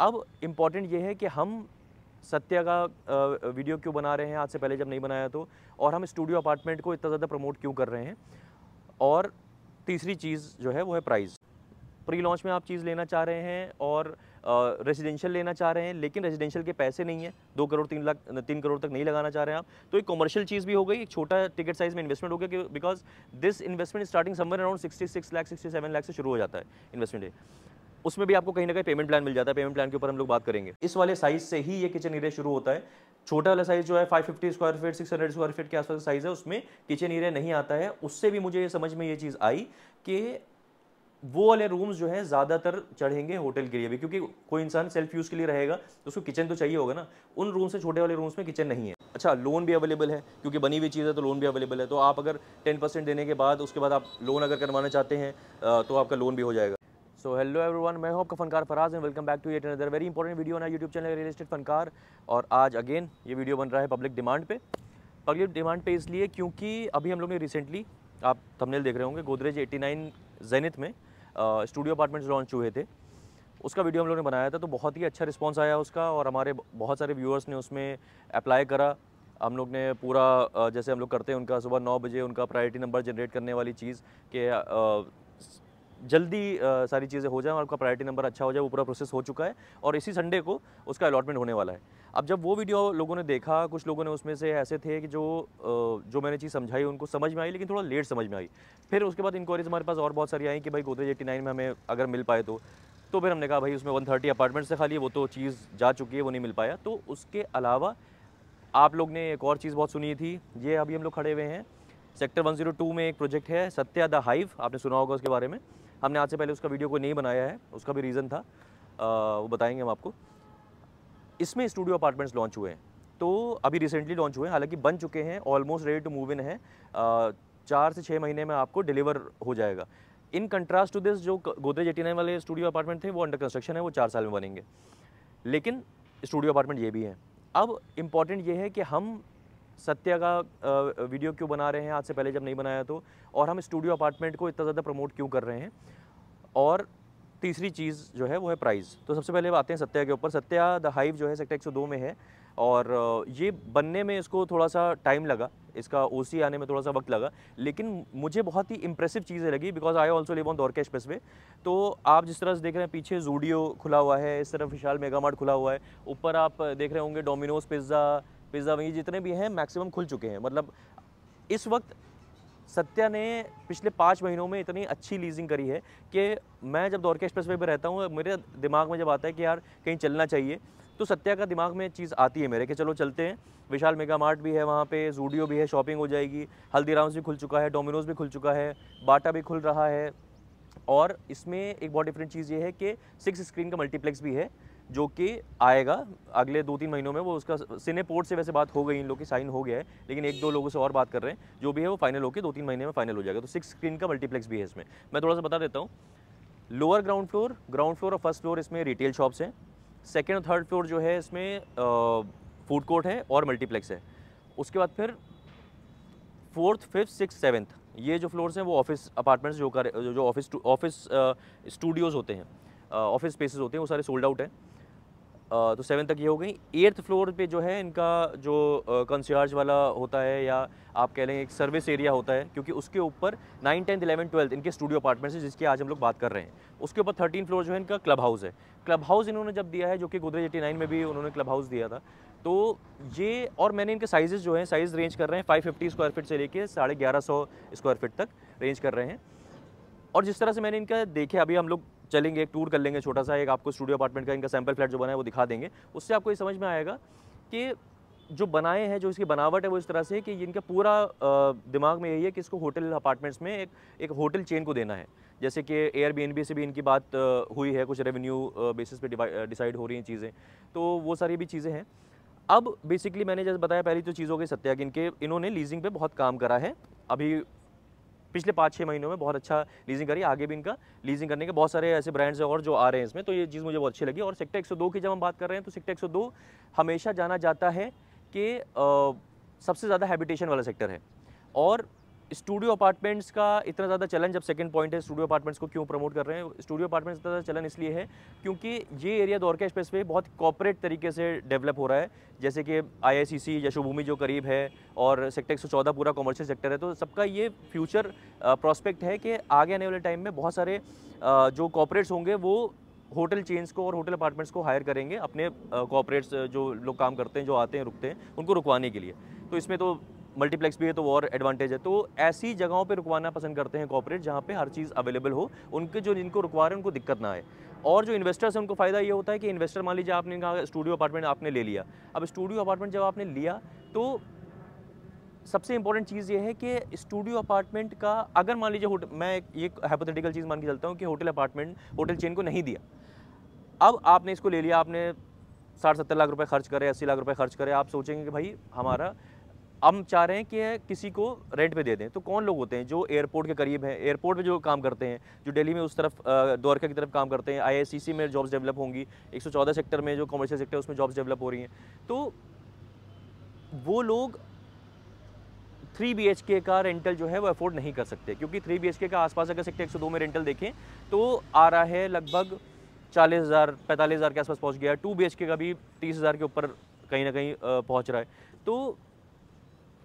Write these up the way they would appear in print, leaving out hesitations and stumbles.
अब इम्पॉर्टेंट ये है कि हम सत्या का वीडियो क्यों बना रहे हैं आज से पहले जब नहीं बनाया तो, और हम स्टूडियो अपार्टमेंट को इतना ज़्यादा प्रमोट क्यों कर रहे हैं, और तीसरी चीज़ जो है वो है प्राइस। प्री लॉन्च में आप चीज़ लेना चाह रहे हैं और रेजिडेंशियल लेना चाह रहे हैं, लेकिन रेजिडेंशियल के पैसे नहीं है, 2 करोड़ 3 करोड़ तक नहीं लगाना चाह रहे हैं आप, तो एक कमर्शियल चीज़ भी हो गई, एक छोटा टिकट साइज़ में इन्वेस्टमेंट हो गया, because this investment starting somewhere around 66 lakh 67 lakh से शुरू हो जाता है इन्वेस्टमेंट। उसमें भी आपको कहीं ना कहीं पेमेंट प्लान मिल जाता है, पेमेंट प्लान के ऊपर हम लोग बात करेंगे। इस वाले साइज से ही ये किचन एरिया शुरू होता है। छोटा वाला साइज जो है 550 स्क्वायर फीट 600 स्क्वायर फीट के आसपास साइज है, उसमें किचन एरिया नहीं आता है। उससे भी मुझे समझ में ये चीज़ आई कि वो वाले रूम्स जो है ज़्यादातर चढ़ेंगे होटल के लिए भी, क्योंकि कोई इंसान सेल्फ यूज़ के लिए रहेगा तो उसको किचन तो चाहिए होगा ना। उन रूम से छोटे वाले रूम्स में किचन नहीं है। अच्छा, लोन भी अवेलेबल है, क्योंकि बनी हुई चीज़ है तो लोन भी अवेलेबल है। तो आप अगर 10% देने के बाद उसके बाद आप लोन अगर करवाना चाहते हैं तो आपका लोन भी हो जाएगा। सो हेलो एवरीवन, मैं हूं आपका Funkar Faraz and welcome back to yet another very important video on YouTube channel real estate Funkar. और आज अगेन ये वीडियो बन रहा है पब्लिक डिमांड पे इसलिए क्योंकि अभी हम लोग ने रिसेंटली, आप थंबनेल देख रहे होंगे, गोदरेज 89 जेनिथ में स्टूडियो अपार्टमेंट्स लॉन्च हुए थे। उसका वीडियो हम लोग ने बनाया था, तो बहुत ही अच्छा रिस्पांस आया उसका, और हमारे बहुत सारे व्यूअर्स ने उसमें अप्लाई करा। हम लोग ने पूरा जैसे हम लोग करते हैं, उनका सुबह 9 बजे उनका प्रायोरिटी नंबर जनरेट करने वाली चीज़ कि जल्दी सारी चीज़ें हो जाए और आपका प्रायोरिटी नंबर अच्छा हो जाए, वो पूरा प्रोसेस हो चुका है और इसी संडे को उसका अलॉटमेंट होने वाला है। अब जब वो वीडियो लोगों ने देखा, कुछ लोगों ने उसमें से ऐसे थे कि जो मैंने चीज़ समझाई उनको समझ में आई, लेकिन थोड़ा लेट समझ में आई। फिर उसके बाद इंक्वायरीज हमारे पास और बहुत सारी आई कि भाई गोदरेज 89 में हमें अगर मिल पाए तो फिर हमने कहा भाई उसमें 130 अपार्टमेंट्स से खाली, वो तो चीज़ जा चुकी है, वो नहीं मिल पाया। तो उसके अलावा आप लोग ने एक और चीज़ बहुत सुनी थी, ये अभी हम लोग खड़े हुए हैं सेक्टर 102 में एक प्रोजेक्ट है सत्या द हाइव, आपने सुना होगा उसके बारे में। हमने आज से पहले उसका वीडियो कोई नहीं बनाया है, उसका भी रीज़न था, वो बताएंगे हम आपको। इसमें स्टूडियो अपार्टमेंट्स लॉन्च हुए हैं, तो अभी रिसेंटली लॉन्च हुए हैं, हालांकि बन चुके हैं, almost ready to move in है। 4 से 6 महीने में आपको डिलीवर हो जाएगा। इन कंट्रास्ट टू दिस, जो गोदरेज 89 वाले स्टूडियो अपार्टमेंट थे वो अंडर कंस्ट्रक्शन है, वो 4 साल में बनेंगे, लेकिन स्टूडियो अपार्टमेंट ये भी हैं। अब इम्पॉर्टेंट ये है कि हम सत्या का वीडियो क्यों बना रहे हैं आज से पहले जब नहीं बनाया तो, और हम स्टूडियो अपार्टमेंट को इतना ज़्यादा प्रमोट क्यों कर रहे हैं, और तीसरी चीज़ जो है वो है प्राइस। तो सबसे पहले आते हैं सत्या के ऊपर। सत्या द हाइव जो है सेक्टर 102 में है, और ये बनने में इसको थोड़ा सा टाइम लगा, इसका ओसी आने में थोड़ा सा वक्त लगा, लेकिन मुझे बहुत ही इंप्रेसिव चीज़ें लगी, because I also live on Dwarka expressway. तो आप जिस तरह से देख रहे हैं, पीछे जूडियो खुला हुआ है, इस तरफ विशाल मेगा मार्ट खुला हुआ है, ऊपर आप देख रहे होंगे डोमिनोज, पिज़्ज़ा वही जितने भी हैं मैक्सिमम खुल चुके हैं। मतलब इस वक्त सत्या ने पिछले 5 महीनों में इतनी अच्छी लीजिंग करी है कि मैं जब द्वारका एक्सप्रेसवे पे रहता हूँ, मेरे दिमाग में जब आता है कि यार कहीं चलना चाहिए, तो सत्या का दिमाग में चीज़ आती है मेरे कि चलो चलते हैं। विशाल मेगा मार्ट भी है वहाँ पे, जूडियो भी है, शॉपिंग हो जाएगी, हल्दीराम्स भी खुल चुका है, डोमिनोज भी खुल चुका है, बाटा भी खुल रहा है। और इसमें एक बहुत डिफरेंट चीज़ ये है कि 6 स्क्रीन का मल्टीप्लेक्स भी है, जो कि आएगा अगले 2-3 महीनों में। वो उसका सिनेपोर्ट से वैसे बात हो गई, इन लोग की साइन हो गया है, लेकिन 1-2 लोगों से और बात कर रहे हैं, जो भी है वो फाइनल होकर 2-3 महीने में फाइनल हो जाएगा। तो 6 स्क्रीन का मल्टीप्लेक्स भी है इसमें। मैं थोड़ा सा बता देता हूँ। लोअर ग्राउंड फ्लोर और फर्स्ट फ्लोर इसमें रिटेल शॉप्स हैं। सेकेंड और थर्ड फ्लोर जो है इसमें फूड कोर्ट है और मल्टीप्लेक्स है। उसके बाद फिर 4th, 5th, 6th, 7th ये जो फ्लोर्स हैं वो ऑफिस अपार्टमेंट्स जो ऑफिस स्टूडियोज़ होते हैं, ऑफिस स्पेसेस होते हैं, वो सारे सोल्ड आउट हैं। तो 7 तक ये हो गई। 8th फ्लोर पे जो है इनका जो कंसियर्ज वाला होता है, या आप कह लें एक सर्विस एरिया होता है, क्योंकि उसके ऊपर 9, 10, 11, 12 इनके स्टूडियो अपार्टमेंट्स हैं, जिसकी आज हम लोग बात कर रहे हैं। उसके ऊपर 13 फ्लोर जो है इनका क्लब हाउस है। क्लब हाउस इन्होंने जब दिया है, जो कि गोदरेज 89 में भी उन्होंने क्लब हाउस दिया था, तो ये, और मैंने इनके साइजेस जो हैं, साइज़ रेंज कर रहे हैं 550 स्क्वायर फीट से लेके 1150 स्क्वायर फीट तक रेंज कर रहे हैं। और जिस तरह से मैंने इनका देखे, अभी हम लोग चलेंगे, एक टूर कर लेंगे छोटा सा, एक आपको स्टूडियो अपार्टमेंट का इनका सैंपल फ्लैट जो बना है वो दिखा देंगे। उससे आपको ये समझ में आएगा कि जो बनाए हैं, जो इसकी बनावट है वो इस तरह से है कि इनका पूरा दिमाग में यही है कि इसको होटल अपार्टमेंट्स में एक होटल चेन को देना है। जैसे कि एयरबीएनबी से भी इनकी बात हुई है, कुछ रेवेन्यू बेसिस पे डिसाइड हो रही हैं चीज़ें, तो वो सारी भी चीज़ें हैं। अब बेसिकली मैंने जैसे बताया, पहली तो चीज़ हो गई सत्या की, इन्होंने लीजिंग पे बहुत काम करा है। अभी पिछले 5-6 महीनों में बहुत अच्छा लीजिंग करी, आगे भी इनका लीजिंग करने के बहुत सारे ऐसे ब्रांड्स और जो आ रहे हैं इसमें, तो ये चीज़ मुझे बहुत अच्छी लगी। और सेक्टर 102 की जब हम बात कर रहे हैं, तो सेक्टर 102 हमेशा जाना जाता है कि सबसे ज़्यादा हैबिटेशन वाला सेक्टर है, और स्टूडियो अपार्टमेंट्स का इतना ज़्यादा चलन, जब सेकंड पॉइंट है स्टूडियो अपार्टमेंट्स को क्यों प्रमोट कर रहे हैं, स्टूडियो अपार्टमेंट्स इतना ज़्यादा चलन इसलिए है क्योंकि ये एरिया द्वारका एक्सप्रेस पे बहुत कॉर्पोरेट तरीके से डेवलप हो रहा है। जैसे कि IICC यशोभूमि जो करीब है और सेक्टर 114 पूरा कॉमर्शियल सेक्टर है, तो सबका ये फ्यूचर प्रॉस्पेक्ट है कि आगे आने वाले टाइम में बहुत सारे जो कॉर्पोरेट्स होंगे वो होटल चेन्स को और होटल अपार्टमेंट्स को हायर करेंगे अपने कॉर्पोरेट्स जो लोग काम करते हैं, जो आते हैं रुकते हैं, उनको रुकवाने के लिए। तो इसमें तो मल्टीप्लेक्स भी है तो वो और एडवांटेज है। तो ऐसी जगहों पे रुकवाना पसंद करते हैं कॉर्पोरेट जहाँ पे हर चीज़ अवेलेबल हो, उनके जो जिनको रुकवा रहे हैं उनको दिक्कत ना आए। और जो इन्वेस्टर्स हैं उनको फ़ायदा ये होता है कि इन्वेस्टर, मान लीजिए आपने कहा स्टूडियो अपार्टमेंट आपने ले लिया, अब स्टूडियो अपार्टमेंट जब आपने लिया तो सबसे इंपॉर्टेंट चीज़ ये है कि स्टूडियो अपार्टमेंट का, अगर मान लीजिए मैं ये हाइपोथेटिकल चीज़ मान के चलता हूँ कि होटल अपार्टमेंट होटल चेन को नहीं दिया, अब आपने इसको ले लिया, आपने 60-70 लाख रुपए खर्च करे, 80 लाख रुपए खर्च करे, आप सोचेंगे कि भाई हमारा, हम चाह रहे हैं कि किसी को रेंट पे दे दें। तो कौन लोग होते हैं जो एयरपोर्ट के करीब हैं, एयरपोर्ट पे जो काम करते हैं, जो दिल्ली में उस तरफ द्वारका की तरफ काम करते हैं, IICC में जॉब्स डेवलप होंगी, 114 सेक्टर में जो कमर्शियल सेक्टर है उसमें जॉब्स डेवलप हो रही हैं, तो वो लोग 3 BHK का रेंटल जो है वो अफोर्ड नहीं कर सकते, क्योंकि 3 BHK का आसपास अगर सेक्टर 102 में रेंटल देखें तो आ रहा है लगभग 40,000-45,000 के आसपास पहुंच गया है। 2 BHK का भी 30,000 के ऊपर कहीं ना कहीं पहुंच रहा है। तो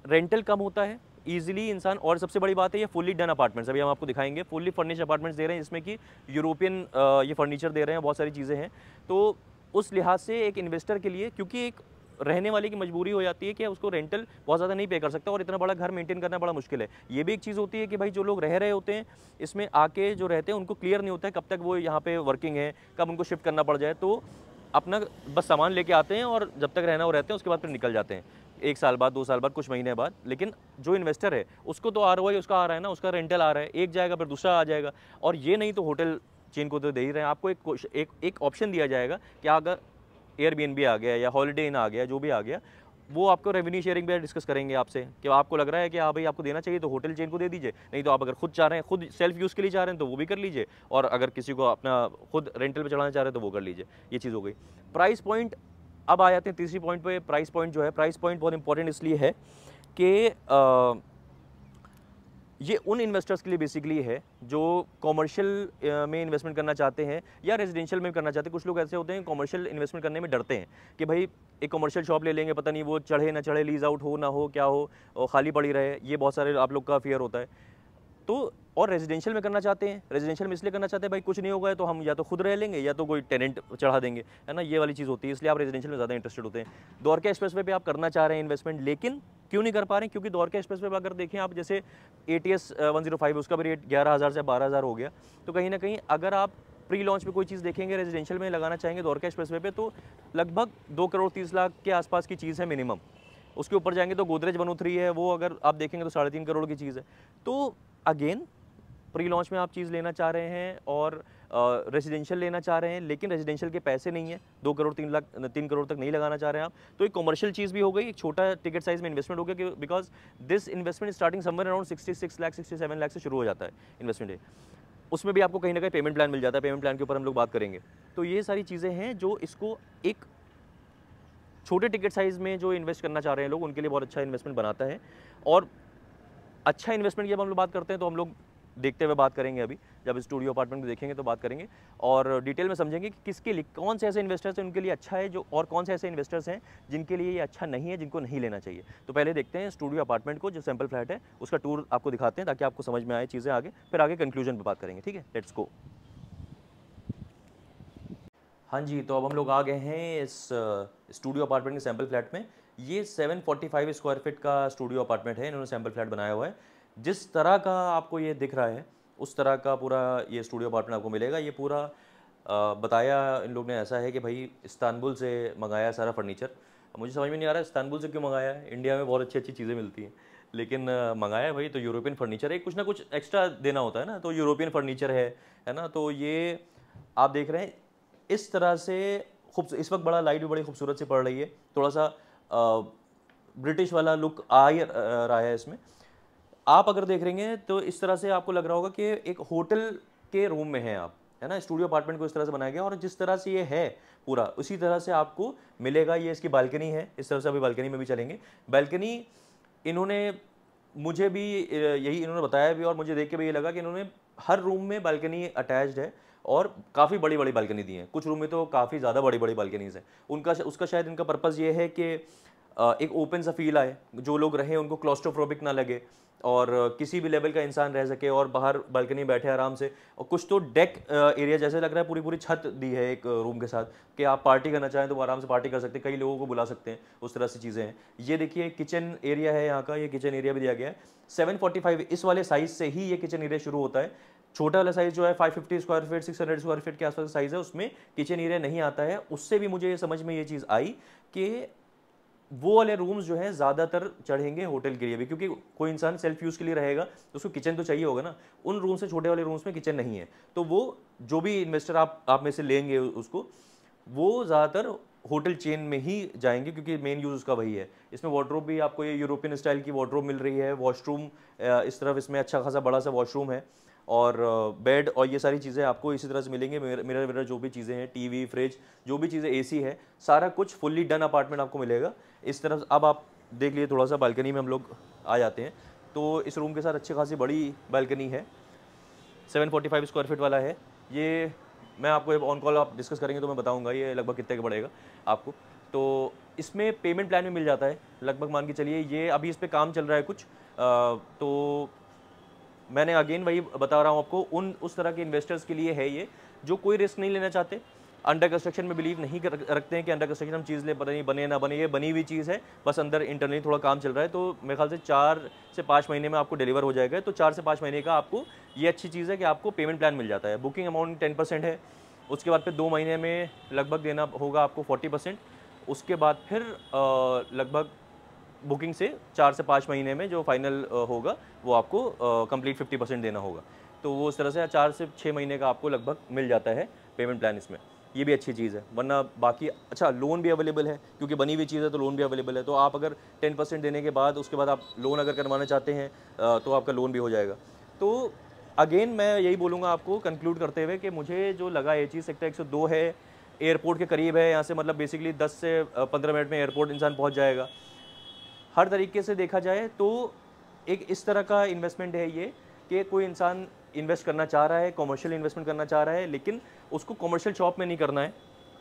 रेंटल कम होता है ईजिली इंसान, और सबसे बड़ी बात है ये फुल्ली डन अपार्टमेंट्स, अभी हम आपको दिखाएंगे फुल्ली फर्निश्ड अपार्टमेंट्स दे रहे हैं, जिसमें कि यूरोपियन ये फर्नीचर दे रहे हैं, बहुत सारी चीज़ें हैं। तो उस लिहाज से एक इन्वेस्टर के लिए, क्योंकि एक रहने वाले की मजबूरी हो जाती है कि उसको रेंटल बहुत ज़्यादा नहीं पे कर सकता और इतना बड़ा घर मेंटेन करना बड़ा मुश्किल है। ये भी एक चीज़ होती है कि भाई जो लोग रह रहे होते हैं इसमें आके जो रहते हैं उनको क्लियर नहीं होता है कब तक वो यहाँ पे वर्किंग है, कब उनको शिफ्ट करना पड़ जाए, तो अपना बस सामान लेके आते हैं और जब तक रहना वो रहते हैं, उसके बाद फिर निकल जाते हैं 1 साल बाद, 2 साल बाद, कुछ महीने बाद। लेकिन जो इन्वेस्टर है उसको तो ROI उसका आ रहा है ना, उसका रेंटल आ रहा है, एक जाएगा फिर दूसरा आ जाएगा। और ये नहीं तो होटल चेन को तो दे ही रहे हैं, आपको एक ऑप्शन दिया जाएगा कि अगर एयरबीएनबी आ गया या हॉलिडे इन आ गया, जो भी आ गया, वो आपको रेवेन्यू शेयरिंग पे डिस्कस करेंगे आपसे कि आपको लग रहा है कि हाँ भाई आपको देना चाहिए तो होटल चेन को दे दीजिए, नहीं तो आप अगर खुद चाह रहे हैं, खुद सेल्फ यूज़ के लिए चाह रहे हैं तो वो भी कर लीजिए, और अगर किसी को अपना खुद रेंटल पे चढ़ाना चाह रहे हैं तो वो कर लीजिए। ये चीज़ हो गई। प्राइस पॉइंट, अब आ जाते हैं तीसरी पॉइंट पे। प्राइस पॉइंट जो है, प्राइस पॉइंट बहुत इंपॉर्टेंट इसलिए है कि ये उन इन्वेस्टर्स के लिए बेसिकली है जो कॉमर्शियल में इन्वेस्टमेंट करना चाहते हैं या रेजिडेंशियल में करना चाहते हैं। कुछ लोग ऐसे होते हैं कॉमर्शियल इन्वेस्टमेंट करने में डरते हैं कि भाई एक कॉमर्शियल शॉप ले लेंगे, पता नहीं वो चढ़े ना चढ़े, लीज आउट हो ना हो, क्या हो, और खाली पड़ी रहे, ये बहुत सारे आप लोग का फियर होता है। तो और रेजिडेंशियल में करना चाहते हैं, रेजिडेंशियल में इसलिए करना चाहते हैं भाई कुछ नहीं होगा तो हम या तो खुद रह लेंगे या तो कोई टेनेंट चढ़ा देंगे, है ना, ये वाली चीज़ होती है, इसलिए आप रेजिडेंशियल में ज़्यादा इंटरेस्टेड होते हैं। द्वारका एक्सप्रेसवे पे आप करना चाह रहे हैं इन्वेस्टमेंट, लेकिन क्यों नहीं कर पा रहे हैं? क्योंकि द्वारका एक्सप्रेसवे पे अगर देखें आप, जैसे ATS 105 उसका भी रेट 11,000 से 12,000 हो गया। तो कहीं ना कहीं अगर आप प्री लॉन्च पे कोई चीज़ देखेंगे रेजिडेंशियल में लगाना चाहेंगे द्वारका एक्सप्रेसवे पे, तो लगभग 2 करोड़ 30 लाख के आसपास की चीज़ है मिनिमम। उसके ऊपर जाएंगे तो गोदरेज 103 है, वो अगर आप देखेंगे तो 3.5 करोड़ की चीज़ है। तो अगेन प्री लॉन्च में आप चीज़ लेना चाह रहे हैं और रेजिडेंशियल लेना चाह रहे हैं, लेकिन रेजिडेंशियल के पैसे नहीं है, 2 करोड़ 3 करोड़ तक नहीं लगाना चाह रहे हैं आप, तो एक कमर्शियल चीज़ भी हो गई, एक छोटा टिकट साइज में इन्वेस्टमेंट हो गया, कि because this investment starting somewhere around 66 lakh 67 lakh से शुरू हो जाता है इन्वेस्टमेंट। उसमें भी आपको कहीं ना कहीं पेमेंट प्लान मिल जाता है, पेमेंट प्लान के ऊपर हम लोग बात करेंगे। तो ये सारी चीज़ें हैं जो इसको एक छोटे टिकट साइज़ में जो इन्वेस्ट करना चाह रहे हैं लोग, उनके लिए बहुत अच्छा इन्वेस्टमेंट बनाता है। और अच्छा इन्वेस्टमेंट की जब हम लोग बात करते हैं तो हम लोग देखते हुए बात करेंगे, अभी जब स्टूडियो अपार्टमेंट को देखेंगे तो बात करेंगे और डिटेल में समझेंगे कि किसके लिए, कौन से ऐसे इन्वेस्टर्स हैं उनके लिए अच्छा है जो, और कौन से ऐसे इन्वेस्टर्स हैं जिनके लिए ये अच्छा नहीं है, जिनको नहीं लेना चाहिए। तो पहले देखते हैं स्टूडियो अपार्टमेंट को, जो सैंपल फ्लैट है उसका टूर आपको दिखाते हैं ताकि आपको समझ में आए चीज़ें आगे, फिर आगे कंक्लूजन पर बात करेंगे। ठीक है, लेट्स गो। हाँ जी, तो अब हम लोग आ गए हैं इस स्टूडियो अपार्टमेंट के सैंपल फ्लैट में। ये 745 स्क्वायर फीट का स्टूडियो अपार्टमेंट है, इन्होंने सैंपल फ्लैट बनाया हुआ है। जिस तरह का आपको ये दिख रहा है उस तरह का पूरा ये स्टूडियो अपार्टमेंट आपको मिलेगा। ये पूरा बताया इन लोग ने ऐसा है कि भाई इस्तांबुल से मंगाया सारा फर्नीचर। मुझे समझ में नहीं आ रहा है इस्तांबुल से क्यों मंगाया है, इंडिया में बहुत अच्छी अच्छी चीज़ें मिलती हैं, लेकिन मंगाया है भाई तो यूरोपियन फर्नीचर है, कुछ ना कुछ एक्स्ट्रा देना होता है ना, तो यूरोपियन फर्नीचर है ना। तो ये आप देख रहे हैं इस तरह से इस वक्त बड़ा लाइट भी बड़ी खूबसूरत सी पड़ रही है, थोड़ा सा ब्रिटिश वाला लुक आ ही रहा है इसमें। आप अगर देख रहे हैं तो इस तरह से आपको लग रहा होगा कि एक होटल के रूम में हैं आप, है ना। स्टूडियो अपार्टमेंट को इस तरह से बनाया गया और जिस तरह से ये है पूरा उसी तरह से आपको मिलेगा। ये इसकी बालकनी है, इस तरह से अभी बालकनी में भी चलेंगे। बालकनी इन्होंने मुझे भी यही इन्होंने बताया भी, और मुझे देख के भी ये लगा कि इन्होंने हर रूम में बालकनी अटैच्ड है और काफ़ी बड़ी बड़ी बालकनी दी हैं। कुछ रूम में तो काफ़ी ज़्यादा बड़ी बड़ी बालकनीज हैं। उसका शायद इनका पर्पज़ ये है कि एक ओपन सा फील आए, जो लोग रहें उनको क्लॉस्ट्रोफोबिक ना लगे, और किसी भी लेवल का इंसान रह सके और बाहर बालकनी बैठे आराम से। और कुछ तो डेक एरिया जैसे लग रहा है, पूरी पूरी छत दी है एक रूम के साथ, कि आप पार्टी करना चाहें तो वो आराम से पार्टी कर सकते हैं, कई लोगों को बुला सकते हैं, उस तरह से चीज़ें हैं। ये देखिए किचन एरिया है यहाँ का, ये किचन एरिया भी दिया गया है 745। इस वाले साइज़ से ही ये किचन एरिया शुरू होता है। छोटा वाला साइज़ जो है 550 स्क्वायर फीट 600 स्क्वायर फीट के आसपास साइज़ है, उसमें किचन एरिया नहीं आता है। उससे भी मुझे समझ में ये चीज़ आई कि वो वाले रूम्स जो हैं ज़्यादातर चढ़ेंगे होटल के लिए भी, क्योंकि कोई इंसान सेल्फ यूज़ के लिए रहेगा तो उसको किचन तो चाहिए होगा ना। उन रूम से छोटे वाले रूम्स में किचन नहीं है, तो वो जो भी इन्वेस्टर आप में से लेंगे उसको, वो ज़्यादातर होटल चेन में ही जाएंगे, क्योंकि मेन यूज़ उसका वही है। इसमें वार्डरोब भी आपको ये यूरोपियन स्टाइल की वार्डरोब मिल रही है। वॉशरूम इस तरफ इसमें अच्छा खासा बड़ा सा वॉशरूम है, और बेड और ये सारी चीज़ें आपको इसी तरह से मिलेंगे। मिरर विरर जो भी चीज़ें हैं, टीवी फ्रिज जो भी चीज़ें, एसी है, सारा कुछ फुल्ली डन अपार्टमेंट आपको मिलेगा इस तरफ। अब आप देख लिए थोड़ा सा बालकनी में हम लोग आ जाते हैं, तो इस रूम के साथ अच्छी खासी बड़ी बालकनी है, 745 स्क्वायर फीट वाला है ये। मैं आपको ऑन कॉल आप डिस्कस करेंगे तो मैं बताऊंगा ये लगभग कितने का पड़ेगा आपको। तो इसमें पेमेंट प्लान भी मिल जाता है लगभग, मान के चलिए ये अभी इस पर काम चल रहा है कुछ। तो मैंने अगेन वही बता रहा हूँ आपको, उस तरह के इन्वेस्टर्स के लिए है ये, जो कोई रिस्क नहीं लेना चाहते, अंडर कंस्ट्रक्शन में बिलीव नहीं रखते हैं कि अंडर कंस्ट्रक्शन हम चीज़ ले, पता नहीं बने ना बने, ये बनी हुई चीज़ है, बस अंदर इंटरनली थोड़ा काम चल रहा है। तो मेरे ख्याल से 4 से 5 महीने में आपको डिलीवर हो जाएगा। तो 4 से 5 महीने का आपको ये अच्छी चीज़ है कि आपको पेमेंट प्लान मिल जाता है। बुकिंग अमाउंट 10% है, उसके बाद फिर 2 महीने में लगभग देना होगा आपको 40%। उसके बाद फिर लगभग बुकिंग से 4 से 5 महीने में जो फाइनल होगा वो आपको कंप्लीट 50% देना होगा। तो वो उस तरह से 4 से 6 महीने का आपको लगभग मिल जाता है पेमेंट प्लान इसमें। ये भी अच्छी चीज़ है, वरना बाकी अच्छा लोन भी अवेलेबल है, क्योंकि बनी हुई चीज़ है तो लोन भी अवेलेबल है। तो आप अगर 10% देने के बाद उसके बाद आप लोन अगर करवाना चाहते हैं तो आपका लोन भी हो जाएगा। तो अगेन मैं यही बोलूँगा आपको कंक्लूड करते हुए कि मुझे जो लगा ये चीज़, सेक्टर 102 है, एयरपोर्ट के करीब है, यहाँ से मतलब बेसिकली 10 से 15 मिनट में एयरपोर्ट इंसान पहुँच जाएगा। हर तरीके से देखा जाए तो एक इस तरह का इन्वेस्टमेंट है ये कि कोई इंसान इन्वेस्ट करना चाह रहा है, कमर्शियल इन्वेस्टमेंट करना चाह रहा है, लेकिन उसको कमर्शियल शॉप में नहीं करना है,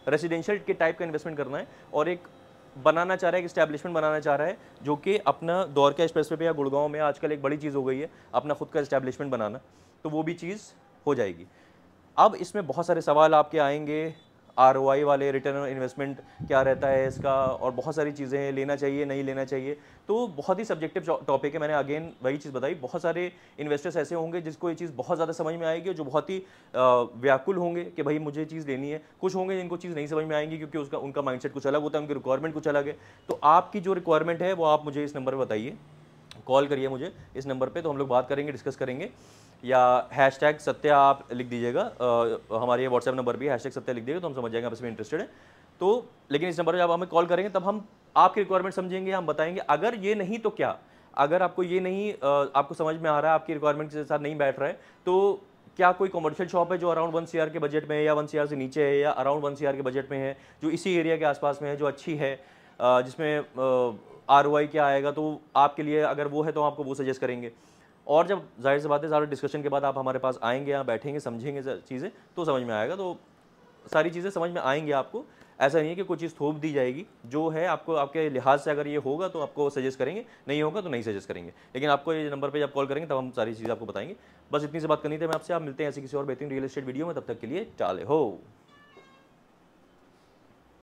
रेजिडेंशियल के टाइप का इन्वेस्टमेंट करना है, और एक बनाना चाह रहा है, एक इस्टेब्लिशमेंट बनाना चाह रहा है, जो कि अपना द्वारका एक्सप्रेसवे पे या गुड़गांव में आजकल एक बड़ी चीज़ हो गई है अपना खुद का इस्टेब्लिशमेंट बनाना, तो वो भी चीज़ हो जाएगी। अब इसमें बहुत सारे सवाल आपके आएंगे, ROI वाले, रिटर्न ऑन इन्वेस्टमेंट क्या रहता है इसका, और बहुत सारी चीज़ें हैं, लेना चाहिए नहीं लेना चाहिए। तो बहुत ही सब्जेक्टिव टॉपिक है। मैंने अगेन वही चीज़ बताई, बहुत सारे इन्वेस्टर्स ऐसे होंगे जिसको ये चीज़ बहुत ज़्यादा समझ में आएगी, जो बहुत ही व्याकुल होंगे कि भाई मुझे चीज़ लेनी है। कुछ होंगे जिनको चीज़ नहीं समझ में आएंगी, क्योंकि उनका माइंडसेट कुछ अलग होता है, उनकी रिक्वायरमेंट कुछ अलग है। तो आपकी जो रिक्वायरमेंट है वो आप मुझे इस नंबर पर बताइए, कॉल करिए मुझे इस नंबर पे, तो हम लोग बात करेंगे, डिस्कस करेंगे। या हैशटैग सत्या आप लिख दीजिएगा, हमारे ये व्हाट्सएप नंबर भी है, हैशटैग सत्या लिख दीजिएगा तो हम समझ जाएंगे आप इसमें इंटरेस्टेड है। तो लेकिन इस नंबर पर जब हमें कॉल करेंगे तब हम आपकी रिक्वायरमेंट समझेंगे, हम बताएंगे अगर ये नहीं तो क्या। अगर आपको ये नहीं आपको समझ में आ रहा है, आपकी रिक्वायरमेंट के साथ नहीं बैठ रहा है, तो क्या कोई कमर्शियल शॉप है जो अराउंड 1 CR के बजट में है, या 1 CR से नीचे है, या अराउंड 1 CR के बजट में है, जो इसी एरिया के आसपास में है, जो अच्छी है, जिसमें ROI क्या आएगा, तो आपके लिए अगर वो है तो आपको वो सजेस्ट करेंगे। और जब जाहिर सी बात है सारे डिस्कशन के बाद आप हमारे पास आएंगे, यहाँ बैठेंगे, समझेंगे चीज़ें, तो समझ में आएगा। तो सारी चीज़ें समझ में आएंगी आपको। ऐसा नहीं है कि कोई चीज़ थोप दी जाएगी, जो है आपको आपके लिहाज से अगर ये होगा तो आपको सजेस्ट करेंगे, नहीं होगा तो नहीं सजेस्ट करेंगे। लेकिन आपको ये नंबर पे जब कॉल करेंगे तब हम सारी चीज़ें आपको बताएंगे। बस इतनी सी बात करनी थी मैं आपसे। आप मिलते हैं ऐसी किसी और बेहतरीन रियल एस्टेट वीडियो में, तब तक के लिए चाले हो।